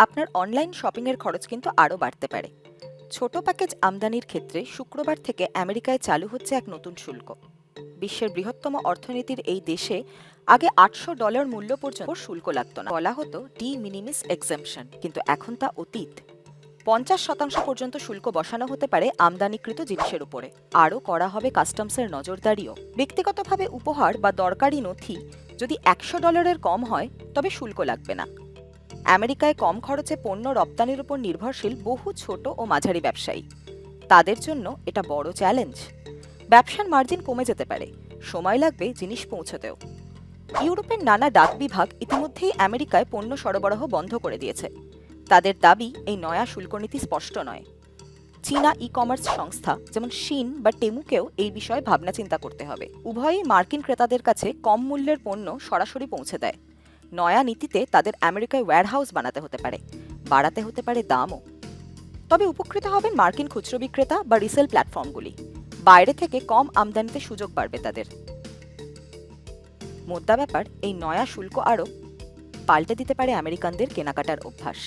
আপনার অনলাইন শপিংয়ের খরচ কিন্তু আরও বাড়তে পারে। ছোট প্যাকেজ আমদানির ক্ষেত্রে শুক্রবার থেকে আমেরিকায় চালু হচ্ছে এক নতুন শুল্ক। বিশ্বের বৃহত্তম অর্থনীতির এই দেশে আগে $800 মূল্য পর্যন্ত শুল্ক লাগতো না, বলা হতো ডি মিনিমিস এক্সেম্পশন, কিন্তু এখন তা অতীত। 50% পর্যন্ত শুল্ক বসানো হতে পারে আমদানিকৃত জিনিসের উপরে। আরও করা হবে কাস্টমসের নজরদারিও। ব্যক্তিগতভাবে উপহার বা দরকারি নথি যদি $100 কম হয় তবে শুল্ক লাগবে না। আমেরিকায় কম খরচে পণ্য রপ্তানির উপর নির্ভরশীল বহু ছোট ও মাঝারি ব্যবসায়ী, তাদের জন্য এটা বড় চ্যালেঞ্জ। ব্যবসার মার্জিন কমে যেতে পারে, সময় লাগবে জিনিস পৌঁছতেও। ইউরোপের নানা ডাক বিভাগ ইতিমধ্যেই আমেরিকায় পণ্য সরবরাহ বন্ধ করে দিয়েছে। তাদের দাবি, এই নয়া শুল্কনীতি স্পষ্ট নয়। চীনা ই কমার্স সংস্থা যেমন শিন বা টেমুকেও এই বিষয়ে ভাবনা চিন্তা করতে হবে। উভয়ই মার্কিন ক্রেতাদের কাছে কম মূল্যের পণ্য সরাসরি পৌঁছে দেয়। নয়া নীতিতে তাদের আমেরিকায় ওয়্যারহাউস বানাতে হতে পারে, বাড়াতে হতে পারে দামও। তবে উপকৃত হবেন মার্কিন খুচরো বিক্রেতা বা রিসেল প্ল্যাটফর্মগুলি। বাইরে থেকে কম আমদানিতে সুযোগ বাড়বে তাদের। মোদ্দা ব্যাপার, এই নয়া শুল্ক আরও পাল্টে দিতে পারে আমেরিকানদের কেনাকাটার অভ্যাস।